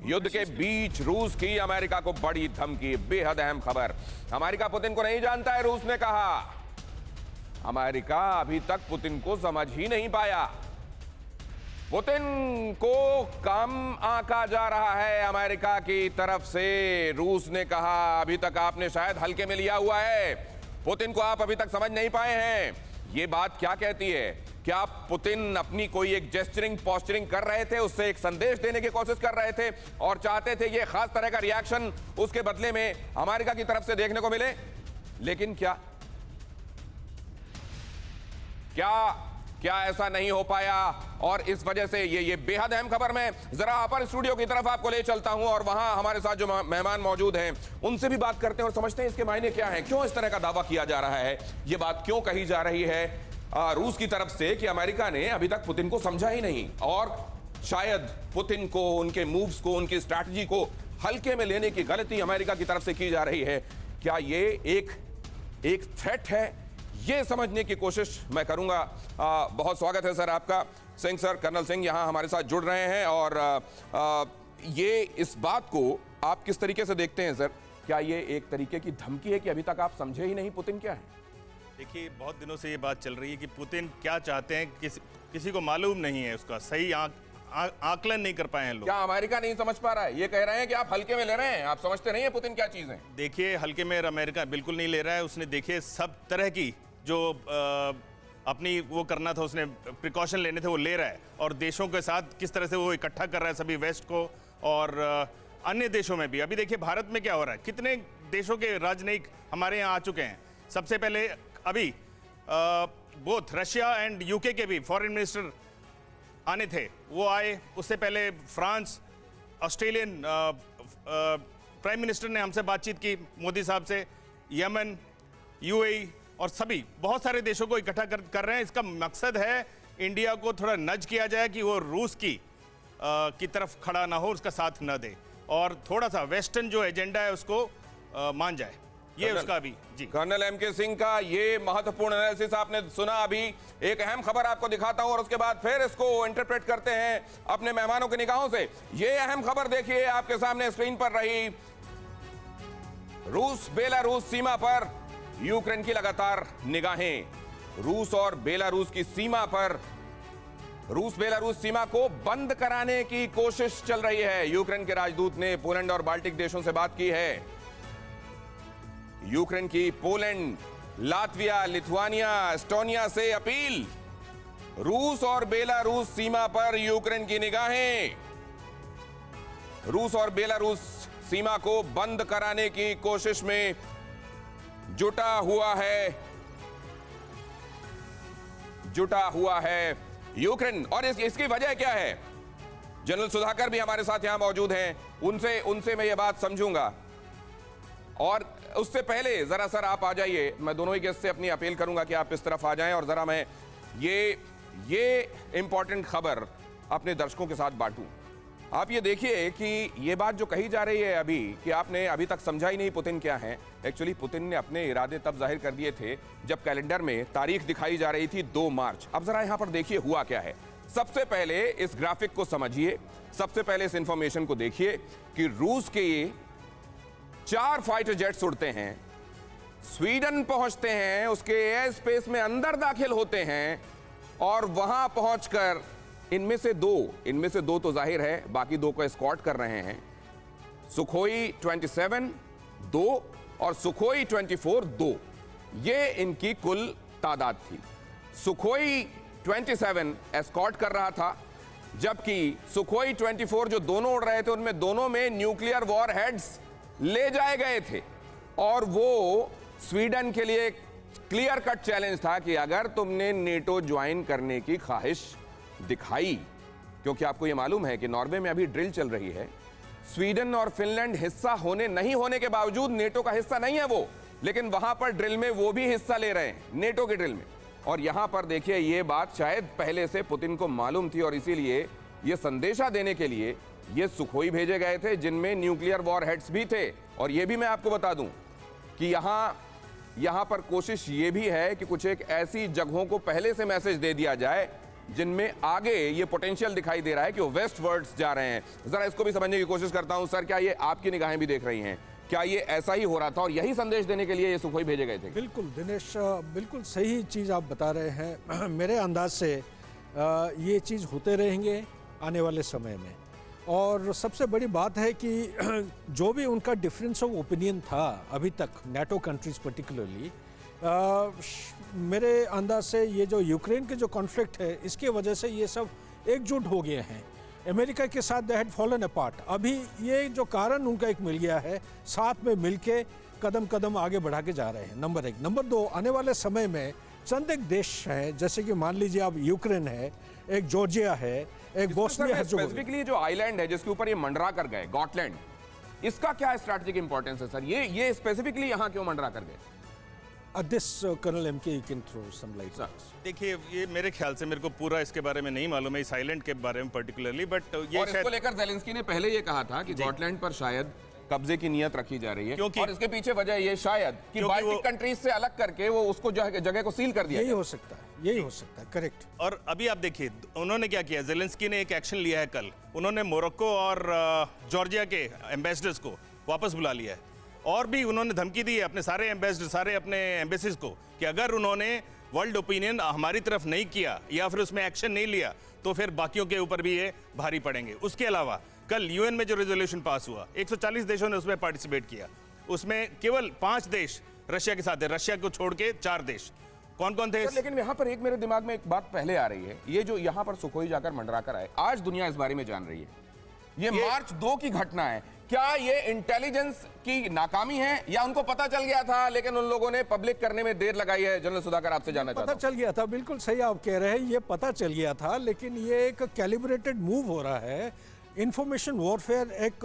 युद्ध के बीच रूस की अमेरिका को बड़ी धमकी, बेहद अहम खबर। अमेरिका पुतिन को नहीं जानता है, रूस ने कहा। अमेरिका अभी तक पुतिन को समझ ही नहीं पाया। पुतिन को कम आंका जा रहा है अमेरिका की तरफ से। रूस ने कहा अभी तक आपने शायद हल्के में लिया हुआ है, पुतिन को आप अभी तक समझ नहीं पाए हैं। यह बात क्या कहती है? क्या पुतिन अपनी कोई एक जेस्चरिंग पोस्चरिंग कर रहे थे, उससे एक संदेश देने की कोशिश कर रहे थे और चाहते थे ये खास तरह का रिएक्शन उसके बदले में अमेरिका की तरफ से देखने को मिले? लेकिन क्या क्या क्या ऐसा नहीं हो पाया? और इस वजह से ये बेहद अहम खबर मैं जरा अपर स्टूडियो की तरफ आपको ले चलता हूं और वहां हमारे साथ जो मेहमान मौजूद हैं उनसे भी बात करते हैं और समझते हैं इसके मायने क्या हैं, क्यों इस तरह का दावा किया जा रहा है, ये बात क्यों कही जा रही है रूस की तरफ से कि अमेरिका ने अभी तक पुतिन को समझा ही नहीं और शायद पुतिन को, उनके मूव्स को, उनकी स्ट्रैटेजी को हल्के में लेने की गलती अमेरिका की तरफ से की जा रही है। क्या ये एक थ्रेट है? ये समझने की कोशिश मैं करूंगा। बहुत स्वागत है सर आपका। सिंह सर, कर्नल सिंह यहां हमारे साथ जुड़ रहे हैं और ये इस बात को आप किस तरीके से देखते हैं सर? क्या ये एक तरीके की धमकी है कि अभी तक आप समझे ही नहीं पुतिन क्या है? देखिए, बहुत दिनों से ये बात चल रही है कि पुतिन क्या चाहते हैं किसी को मालूम नहीं है, उसका सही आकलन नहीं कर पाए हैं लोग। क्या अमेरिका नहीं समझ पा रहा है? ये कह रहे हैं कि आप हल्के में ले रहे हैं, आप समझते नहीं है पुतिन क्या चीज है। देखिए, हल्के में अमेरिका बिल्कुल नहीं ले रहा है। उसने देखिए सब तरह की जो अपनी वो करना था, उसने प्रिकॉशन लेने थे, वो ले रहा है और देशों के साथ किस तरह से वो इकट्ठा कर रहा है सभी वेस्ट को और अन्य देशों में भी। अभी देखिए भारत में क्या हो रहा है, कितने देशों के राजनयिक हमारे यहाँ आ चुके हैं। सबसे पहले अभी बोथ रशिया एंड यूके के भी फॉरेन मिनिस्टर आने थे, वो आए। उससे पहले फ्रांस, ऑस्ट्रेलियन प्राइम मिनिस्टर ने हमसे बातचीत की मोदी साहब से, यमन, यूएई और सभी बहुत सारे देशों को इकट्ठा कर रहे हैं। इसका मकसद है इंडिया को थोड़ा नज किया जाए कि वो रूस की तरफ खड़ा ना हो, उसका साथ न दे और थोड़ा सा वेस्टर्न जो एजेंडा है उसको मान जाए। ये उसका भी जी। कर्नल एमके सिंह का ये महत्वपूर्ण एनालिसिस आपने सुना। अभी एक अहम खबर आपको दिखाता हूं और उसके बाद फिर इसको इंटरप्रेट करते हैं अपने मेहमानों की निगाहों से। ये अहम खबर देखिए आपके सामने स्क्रीन पर रही। रूस बेलारूस सीमा पर यूक्रेन की लगातार निगाहें। रूस और बेलारूस की सीमा पर, रूस बेलारूस सीमा को बंद कराने की कोशिश चल रही है। यूक्रेन के राजदूत ने पोलैंड और बाल्टिक देशों से बात की है। यूक्रेन की पोलैंड, लातविया, लिथुआनिया, एस्टोनिया से अपील। रूस और बेलारूस सीमा पर यूक्रेन की निगाहें। रूस और बेलारूस सीमा को बंद कराने की कोशिश में जुटा हुआ है यूक्रेन। और इसकी वजह क्या है? जनरल सुधाकर भी हमारे साथ यहां मौजूद हैं, उनसे मैं ये बात समझूंगा। और उससे पहले जरा सर आप आ जाइए, मैं दोनों ही गेस्ट से अपनी अपील करूंगा कि आप इस तरफ आ जाएं और जरा मैं ये इंपॉर्टेंट खबर अपने दर्शकों के साथ बांटूं। आप ये देखिए कि ये बात जो कही जा रही है अभी कि आपने अभी तक समझा ही नहीं पुतिन क्या है। एक्चुअली पुतिन ने अपने इरादे तब जाहिर कर दिए थे जब कैलेंडर में तारीख दिखाई जा रही थी 2 मार्च। अब जरा यहां पर देखिए हुआ क्या है। सबसे पहले इस ग्राफिक को समझिए, सबसे पहले इस इंफॉर्मेशन को देखिए कि रूस के 4 फाइटर जेट्स उड़ते हैं, स्वीडन पहुंचते हैं, उसके एयर स्पेस में अंदर दाखिल होते हैं और वहां पहुंचकर इनमें से दो तो जाहिर है, बाकी 2 को एस्कॉर्ट कर रहे हैं। सुखोई 27 2 और सुखोई 24 2, ये इनकी कुल तादाद थी। सुखोई 27 एस्कॉर्ट कर रहा था, जबकि सुखोई 24 जो दोनों उड़ रहे थे उनमें दोनों में न्यूक्लियर वॉर हेड्स ले जाए गए थे। और वो स्वीडन के लिए क्लियर कट चैलेंज था कि अगर तुमने नेटो ज्वाइन करने की ख्वाहिश दिखाई, क्योंकि आपको यह मालूम है कि नॉर्वे में अभी ड्रिल चल रही है, स्वीडन और फिनलैंड हिस्सा नहीं होने के बावजूद नेटो का हिस्सा नहीं है वो, लेकिन वहां पर ड्रिल में वो भी हिस्सा ले रहे हैं, नेटो के ड्रिल में। और यहां पर देखिए ये बात शायद पहले से पुतिन को मालूम थी और इसीलिए ये संदेशा देने के लिए ये सुखोई भेजे गए थे जिनमें न्यूक्लियर वॉर हेड्स भी थे। और ये भी मैं आपको बता दूं कि यहां पर कोशिश ये भी है कि कुछ एक ऐसी जगहों को पहले से मैसेज दे दिया जाए जिनमें आगे ये पोटेंशियल दिखाई दे रहा है कि वो वेस्ट वर्ड्स जा रहे हैं। जरा इसको भी समझने की कोशिश करता हूं। सर, क्या ये आपकी निगाहें भी देख रही हैं? क्या ये ऐसा ही हो रहा था और यही संदेश देने के लिए ये सुखोई भेजे गए थे? बिल्कुल दिनेश, बिल्कुल सही चीज़ आप बता रहे हैं। मेरे अंदाज से ये चीज़ होते रहेंगे आने वाले समय में। और सबसे बड़ी बात है कि जो भी उनका डिफरेंस ऑफ ओपिनियन था अभी तक, नाटो कंट्रीज पर्टिकुलरली, मेरे अंदाज से ये जो यूक्रेन के जो कॉन्फ्लिक्ट है, इसके वजह से ये सब एकजुट हो गए हैं। अमेरिका के साथ दे हैड फॉलन अपार्ट। अभी ये जो कारण उनका एक मिल गया है, साथ में मिलके कदम कदम आगे बढ़ा के जा रहे हैं, नंबर एक। नंबर दो, आने वाले समय में चंद एक देश हैं, जैसे कि मान लीजिए आप यूक्रेन है, एक जॉर्जिया है, एक बोस्निया हर्ज़ेगोविना। स्पेसिफिकली जो आइलैंड है जिसके ऊपर ये मंडरा कर गए, गॉटलैंड, इसका क्या स्ट्रैटेजिक इंपॉर्टेंस है सर? ये स्पेसिफिकली यहाँ क्यों मंडरा कर गए? This Colonel MK, you can throw some light on this. देखिए, ये मेरे ख्याल से, मेरे को पूरा इसके बारे में नहीं मालूम है, इस आइलैंड के बारे में पर्टिकुलरली, बट ये और इसको लेकर ज़ेलेंस्की ने पहले ये कहा था कि गॉटलैंड पर शायद कब्जे की नियत रखी जा रही है, और इसके पीछे वजह ये शायद कि बाल्टिक कंट्रीज से अलग करके वो उसको जगह को सील कर दिया। यही हो सकता है, यही हो सकता है, करेक्ट। और अभी आप देखिए उन्होंने क्या किया, ज़ेलेंस्की ने एक एक्शन लिया है कल। उन्होंने मोरक्को और जॉर्जिया के एम्बेसडर्स को वापस बुला लिया है, और भी उन्होंने धमकी दी है अपने सारे एम्बेसडर, सारे अपने एम्बेसीज को, कि अगर उन्होंने वर्ल्ड ओपिनियन हमारी तरफ नहीं किया या फिर उसमें एक्शन नहीं लिया तो फिर बाकियों के ऊपर भी ये भारी पड़ेंगे। उसके अलावा कल यूएन में जो रेजोल्यूशन पास हुआ, 140 देशों ने उसमें पार्टिसिपेट किया, उसमें केवल 5 देश रशिया के साथ है, रशिया को छोड़ के 4 देश। कौन कौन थे? लेकिन यहाँ पर एक मेरे दिमाग में एक बात पहले आ रही है, ये जो यहाँ पर सुखोई जाकर मंडरा कर आए, आज दुनिया इस बारे में जान रही है, ये मार्च 2 की घटना है। क्या ये इंटेलिजेंस की नाकामी है या उनको पता चल गया था लेकिन उन लोगों ने पब्लिक करने में देर लगाई है? जनरल सुधाकर, आपसे जानना चाहता हूं। पता चल गया था, बिल्कुल सही आप कह रहे हैं, ये पता चल गया था, लेकिन ये एक कैलिब्रेटेड मूव हो रहा है। इंफॉर्मेशन वॉरफेयर एक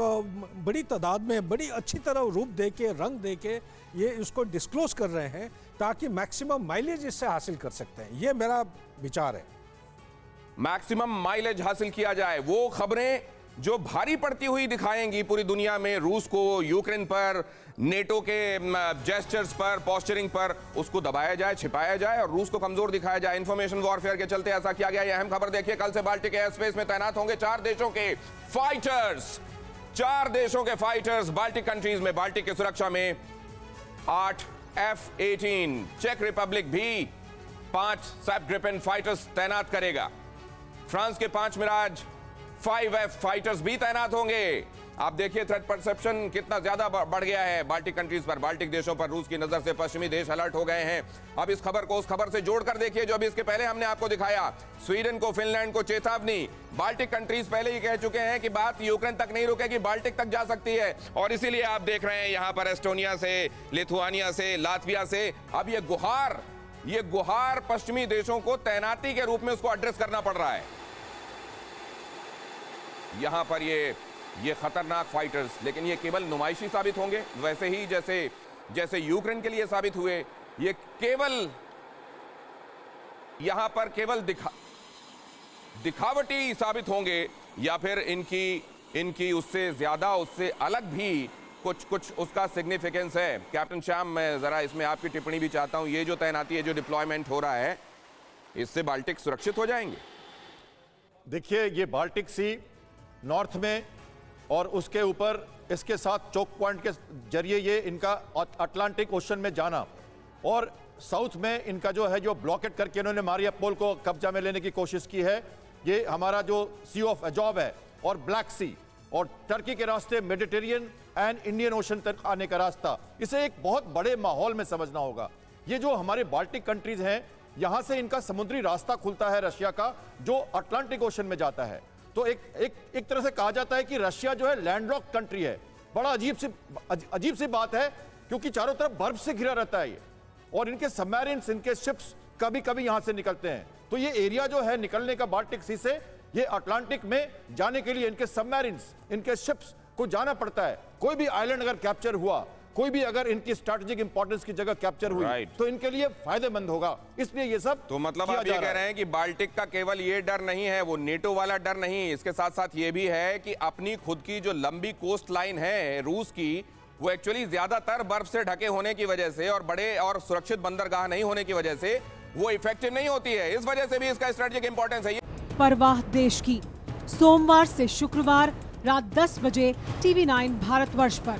बड़ी तादाद में, बड़ी अच्छी तरह रूप दे के, रंग दे के ये इसको डिस्क्लोज कर रहे हैं ताकि मैक्सिमम माइलेज इससे हासिल कर सकते हैं। ये मेरा विचार है। मैक्सिमम माइलेज हासिल किया जाए, वो खबरें जो भारी पड़ती हुई दिखाएंगी पूरी दुनिया में रूस को, यूक्रेन पर, नेटो के जेस्चर्स पर, पोस्चरिंग पर, उसको दबाया जाए, छिपाया जाए और रूस को कमजोर दिखाया जाए। इंफॉर्मेशन वॉरफेयर के चलते ऐसा किया गया। यह अहम खबर देखिए, कल से बाल्टिक एयर स्पेस में तैनात होंगे 4 देशों के फाइटर्स। 4 देशों के फाइटर्स बाल्टिक कंट्रीज में, बाल्टिक की सुरक्षा में 8 F-18। चेक रिपब्लिक भी 5 सैप ग्रिपेन फाइटर्स तैनात करेगा। फ्रांस के 5 मिराज 5F फाइटर्स भी तैनात होंगे। आप देखिए थ्रेट परसेप्शन कितना ज्यादा बढ़ गया है बाल्टिक कंट्रीज पर, बाल्टिक देशों पर। रूस की नजर से पश्चिमी देश अलर्ट हो गए हैं। अब इस खबर को उस खबर से जोड़कर देखिए जो अभी इसके पहले हमने आपको दिखाया। स्वीडन को, फिनलैंड को चेतावनी। बाल्टिक कंट्रीज पहले ही कह चुके हैं कि बात यूक्रेन तक नहीं रुकेगी, बाल्टिक तक जा सकती है। और इसीलिए आप देख रहे हैं यहां पर एस्टोनिया से, लिथुआनिया से, लातविया से अब ये गुहार पश्चिमी देशों को तैनाती के रूप में उसको एड्रेस करना पड़ रहा है। यहां पर ये खतरनाक फाइटर्स, लेकिन ये केवल नुमाइशी साबित होंगे, वैसे ही जैसे यूक्रेन के लिए साबित हुए। ये केवल यहां पर केवल दिखावटी साबित होंगे या फिर इनकी उससे ज्यादा, उससे अलग भी कुछ उसका सिग्निफिकेंस है। कैप्टन श्याम, मैं जरा इसमें आपकी टिप्पणी भी चाहता हूं। ये जो तैनाती है, जो डिप्लॉयमेंट हो रहा है, इससे बाल्टिक सुरक्षित हो जाएंगे? देखिए, ये बाल्टिक सी नॉर्थ में और उसके ऊपर इसके साथ चोक पॉइंट के जरिए ये इनका अटलांटिक ओशन में जाना, और साउथ में इनका जो ब्लॉकेट करके इन्होंने मारियापोल को कब्जा में लेने की कोशिश की है। ये हमारा जो सी ऑफ अजॉब है और ब्लैक सी और टर्की के रास्ते मेडिटेरियन एंड इंडियन ओशन तक आने का रास्ता, इसे एक बहुत बड़े माहौल में समझना होगा। ये जो हमारे बाल्टिक कंट्रीज हैं, यहां से इनका समुद्री रास्ता खुलता है रशिया का, जो अटलांटिक ओशन में जाता है। तो एक तरह से कहा जाता है कि रशिया जो है लैंडलॉक कंट्री है। बड़ा अजीब सी बात है, क्योंकि चारों तरफ बर्फ से घिरा रहता है ये, और इनके सबमरीन्स, इनके शिप्स कभी कभी यहां से निकलते हैं। तो ये एरिया जो है निकलने का बाल्टिक सी से, ये अटलांटिक में जाने के लिए इनके सबमरीन्स, इनके शिप्स को जाना पड़ता है। कोई भी आइलैंड अगर कैप्चर हुआ, कोई भी अगर इनकी स्ट्रैटेजिक इंपॉर्टेंस की जगह कैप्चर हुई, तो इनके लिए फायदेमंद होगा। इसलिए ये सब, तो मतलब आप ये कह रहे हैं कि बाल्टिक का केवल ये डर नहीं है, वो नेटो वाला डर नहीं, इसके साथ साथ ये भी है कि अपनी खुद की जो लंबी कोस्ट लाइन है रूस की, वो एक्चुअली ज्यादातर बर्फ से ढके होने की वजह से और बड़े और सुरक्षित बंदरगाह नहीं होने की वजह से वो इफेक्टिव नहीं होती है। इस वजह से भी इसका स्ट्रेटेजिक इंपॉर्टेंस है। परवाह देश की, सोमवार से शुक्रवार रात 10 बजे TV9 भारतवर्ष पर।